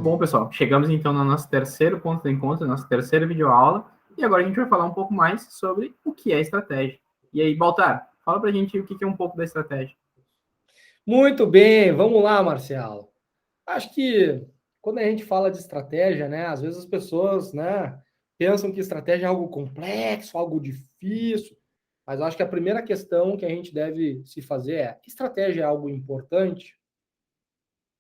Bom, pessoal, chegamos então no nosso terceiro ponto de encontro, nossa terceira videoaula, e agora a gente vai falar um pouco mais sobre o que é estratégia. E aí, Baltar, fala pra gente o que é um pouco da estratégia. Muito bem, vamos lá, Marcelo. Acho que quando a gente fala de estratégia, né, às vezes as pessoas, né, pensam que estratégia é algo complexo, algo difícil, mas acho que a primeira questão que a gente deve se fazer é: estratégia é algo importante?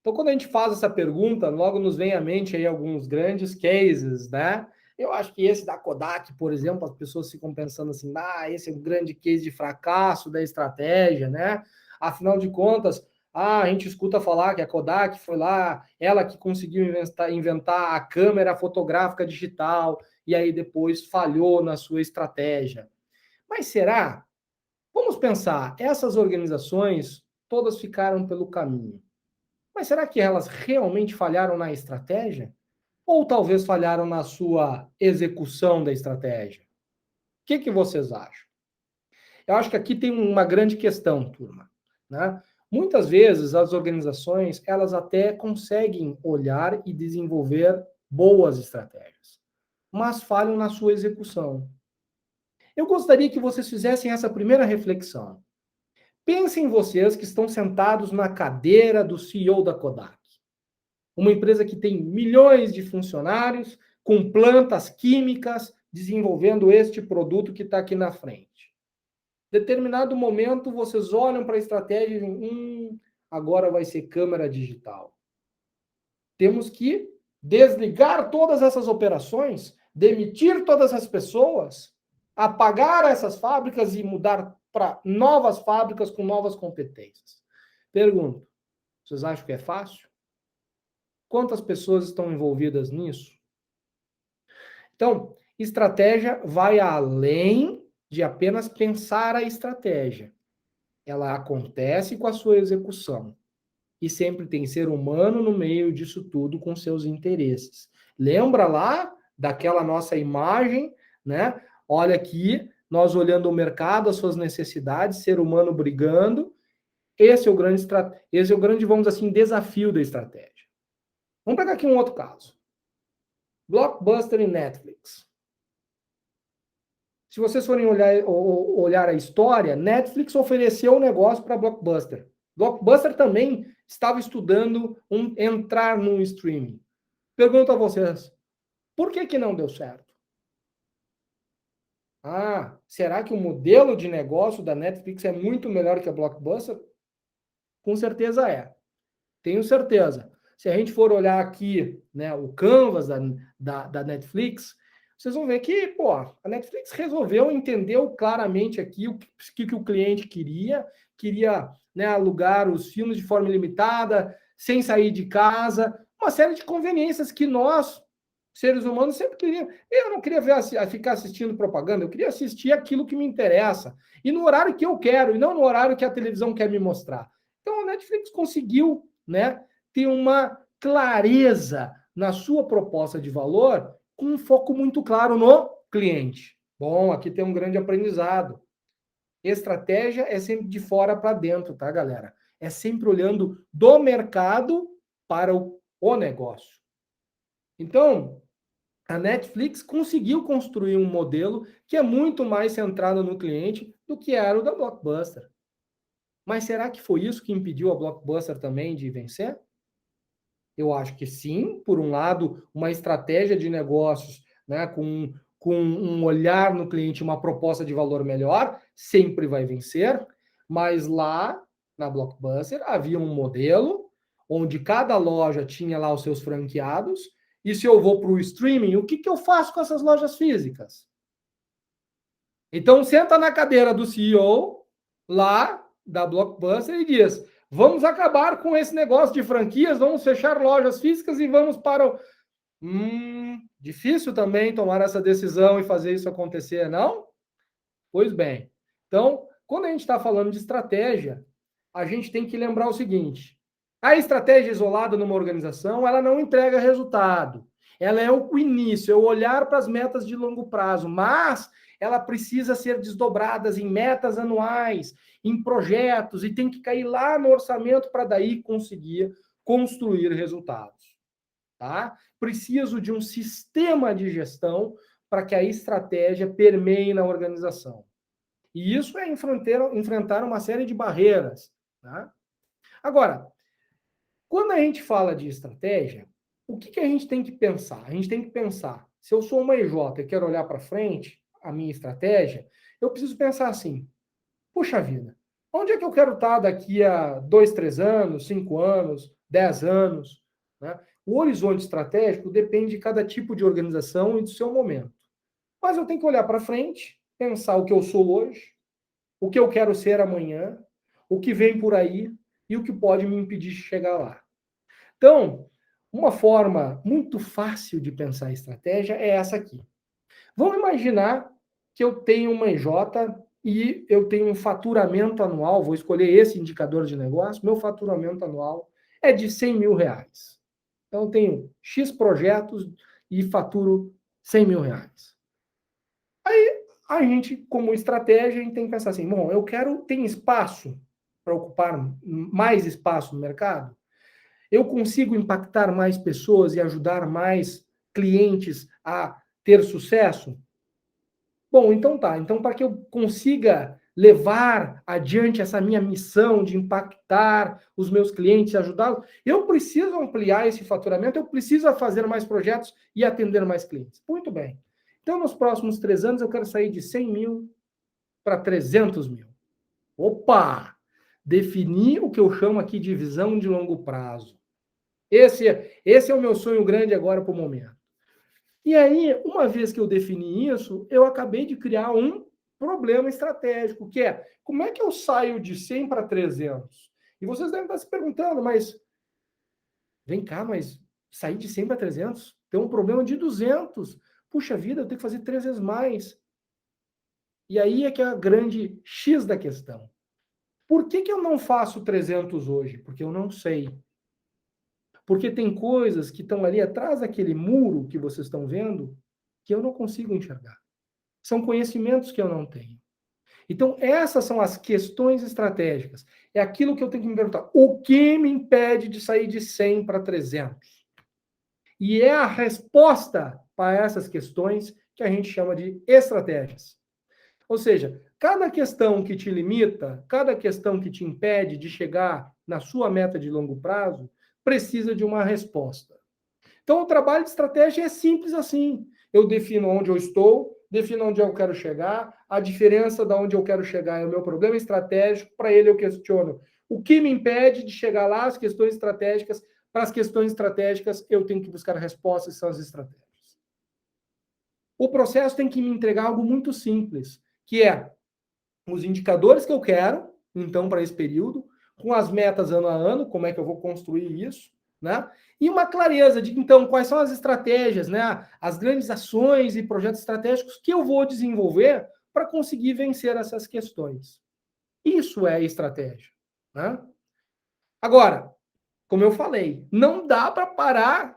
Então, quando a gente faz essa pergunta, logo nos vem à mente aí alguns grandes cases, né? Eu acho que esse da Kodak, por exemplo, as pessoas ficam pensando assim, esse é um grande case de fracasso da estratégia, né? Afinal de contas, a gente escuta falar que a Kodak foi lá, ela que conseguiu inventar a câmera fotográfica digital, e aí depois falhou na sua estratégia. Mas será? Vamos pensar, essas organizações todas ficaram pelo caminho. Mas será que elas realmente falharam na estratégia? Ou talvez falharam na sua execução da estratégia? O que vocês acham? Eu acho que aqui tem uma grande questão, turma, né? Muitas vezes as organizações, elas até conseguem olhar e desenvolver boas estratégias, mas falham na sua execução. Eu gostaria que vocês fizessem essa primeira reflexão. Pensem vocês que estão sentados na cadeira do CEO da Kodak. Uma empresa que tem milhões de funcionários, com plantas químicas, desenvolvendo este produto que está aqui na frente. Em determinado momento, vocês olham para a estratégia e dizem, agora vai ser câmera digital. Temos que desligar todas essas operações, demitir todas as pessoas, apagar essas fábricas e mudar para novas fábricas com novas competências. Pergunto, vocês acham que é fácil? Quantas pessoas estão envolvidas nisso? Então, estratégia vai além de apenas pensar a estratégia. Ela acontece com a sua execução. E sempre tem ser humano no meio disso tudo com seus interesses. Lembra lá daquela nossa imagem, né? Olha aqui, nós olhando o mercado, as suas necessidades, ser humano brigando. Esse é o grande, vamos dizer assim, desafio da estratégia. Vamos pegar aqui um outro caso. Blockbuster e Netflix. Se vocês forem olhar a história, Netflix ofereceu um negócio para Blockbuster. Blockbuster também estava estudando entrar no streaming. Pergunto a vocês, por que não deu certo? Será que o modelo de negócio da Netflix é muito melhor que a Blockbuster? Com certeza é. Tenho certeza. Se a gente for olhar aqui, né, o canvas da Netflix, vocês vão ver que, a Netflix resolveu, entendeu claramente aqui o que o cliente queria, né, alugar os filmes de forma ilimitada, sem sair de casa, uma série de conveniências que nós, seres humanos, sempre queríamos. Eu não queria ficar assistindo propaganda, eu queria assistir aquilo que me interessa, e no horário que eu quero, e não no horário que a televisão quer me mostrar. Então, a Netflix conseguiu, né, ter uma clareza na sua proposta de valor com um foco muito claro no cliente. Bom, aqui tem um grande aprendizado. Estratégia é sempre de fora para dentro, tá, galera? É sempre olhando do mercado para o negócio. Então, a Netflix conseguiu construir um modelo que é muito mais centrado no cliente do que era o da Blockbuster. Mas será que foi isso que impediu a Blockbuster também de vencer? Eu acho que sim, por um lado, uma estratégia de negócios, né, com um olhar no cliente, uma proposta de valor melhor, sempre vai vencer, mas lá na Blockbuster havia um modelo onde cada loja tinha lá os seus franqueados, e se eu vou para o streaming, o que eu faço com essas lojas físicas? Então, senta na cadeira do CEO lá da Blockbuster e diz: vamos acabar com esse negócio de franquias, vamos fechar lojas físicas e vamos para o. Difícil também tomar essa decisão e fazer isso acontecer, não? Pois bem. Então, quando a gente está falando de estratégia, a gente tem que lembrar o seguinte: a estratégia isolada numa organização, ela não entrega resultado. Ela é o início, é o olhar para as metas de longo prazo, mas ela precisa ser desdobrada em metas anuais, em projetos, e tem que cair lá no orçamento para daí conseguir construir resultados. Tá? Preciso de um sistema de gestão para que a estratégia permeie na organização. E isso é enfrentar uma série de barreiras. Tá? Agora, quando a gente fala de estratégia, o que a gente tem que pensar? A gente tem que pensar, se eu sou uma EJ e quero olhar para frente, a minha estratégia, eu preciso pensar assim, puxa vida, onde é que eu quero estar daqui a 2, 3 anos, 5 anos, 10 anos? Né? O horizonte estratégico depende de cada tipo de organização e do seu momento. Mas eu tenho que olhar para frente, pensar o que eu sou hoje, o que eu quero ser amanhã, o que vem por aí e o que pode me impedir de chegar lá. Então, uma forma muito fácil de pensar estratégia é essa aqui. Vamos imaginar que eu tenho uma EJ e eu tenho um faturamento anual, vou escolher esse indicador de negócio, meu faturamento anual é de 100 mil reais. Então, eu tenho X projetos e faturo 100 mil reais. Aí, a gente, como estratégia, a gente tem que pensar assim, bom, tem espaço para ocupar mais espaço no mercado? Eu consigo impactar mais pessoas e ajudar mais clientes a ter sucesso? Bom, então tá. Então, para que eu consiga levar adiante essa minha missão de impactar os meus clientes e ajudá-los, eu preciso ampliar esse faturamento, eu preciso fazer mais projetos e atender mais clientes. Muito bem. Então, nos próximos 3 anos, eu quero sair de 100 mil para 300 mil. Opa! Definir o que eu chamo aqui de visão de longo prazo. Esse é o meu sonho grande agora para o momento. E aí, uma vez que eu defini isso, eu acabei de criar um problema estratégico, que é, como é que eu saio de 100 para 300? E vocês devem estar se perguntando, mas vem cá, mas sair de 100 para 300? Tem um problema de 200. Puxa vida, eu tenho que fazer 3 vezes mais. E aí é que é a grande X da questão. Por que eu não faço 300 hoje? Porque eu não sei. Porque tem coisas que estão ali atrás daquele muro que vocês estão vendo que eu não consigo enxergar. São conhecimentos que eu não tenho. Então, essas são as questões estratégicas. É aquilo que eu tenho que me perguntar. O que me impede de sair de 100 para 300? E é a resposta para essas questões que a gente chama de estratégias. Ou seja, cada questão que te limita, cada questão que te impede de chegar na sua meta de longo prazo, precisa de uma resposta. Então, o trabalho de estratégia é simples assim. Eu defino onde eu estou, defino onde eu quero chegar, a diferença de onde eu quero chegar é o meu problema estratégico, para ele eu questiono o que me impede de chegar lá, as questões estratégicas. Para as questões estratégicas, eu tenho que buscar respostas, que são as estratégias. O processo tem que me entregar algo muito simples, que é os indicadores que eu quero, então, para esse período, com as metas ano a ano, como é que eu vou construir isso, né? E uma clareza de, então, quais são as estratégias, né? As grandes ações e projetos estratégicos que eu vou desenvolver para conseguir vencer essas questões. Isso é estratégia, né? Agora, como eu falei, não dá para parar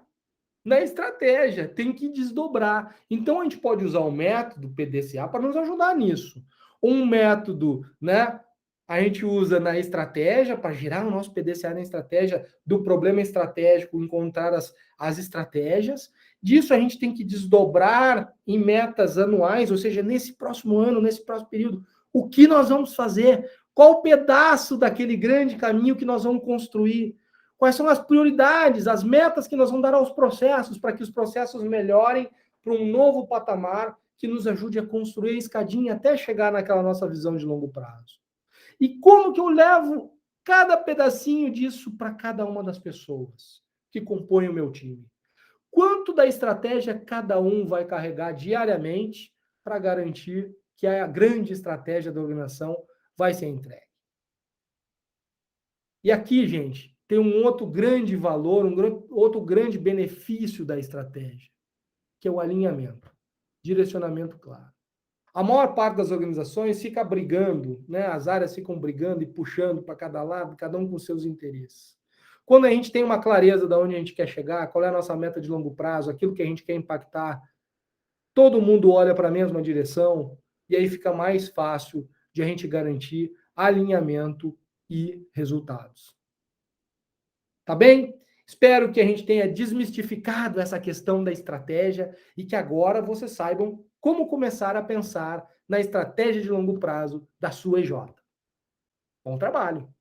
na estratégia, tem que desdobrar. Então, a gente pode usar o método PDCA para nos ajudar nisso. Um método, né? A gente usa na estratégia, para girar o nosso PDCA na estratégia, do problema estratégico, encontrar as estratégias. Disso, a gente tem que desdobrar em metas anuais, ou seja, nesse próximo ano, nesse próximo período, o que nós vamos fazer? Qual pedaço daquele grande caminho que nós vamos construir? Quais são as prioridades, as metas que nós vamos dar aos processos, para que os processos melhorem para um novo patamar que nos ajude a construir a escadinha até chegar naquela nossa visão de longo prazo. E como que eu levo cada pedacinho disso para cada uma das pessoas que compõem o meu time? Quanto da estratégia cada um vai carregar diariamente para garantir que a grande estratégia da organização vai ser entregue? E aqui, gente, tem um outro grande valor, outro grande benefício da estratégia, que é o alinhamento, direcionamento claro. A maior parte das organizações fica brigando, né? As áreas ficam brigando e puxando para cada lado, cada um com seus interesses. Quando a gente tem uma clareza de onde a gente quer chegar, qual é a nossa meta de longo prazo, aquilo que a gente quer impactar, todo mundo olha para a mesma direção, e aí fica mais fácil de a gente garantir alinhamento e resultados. Tá bem? Espero que a gente tenha desmistificado essa questão da estratégia e que agora vocês saibam como começar a pensar na estratégia de longo prazo da sua EJ. Bom trabalho!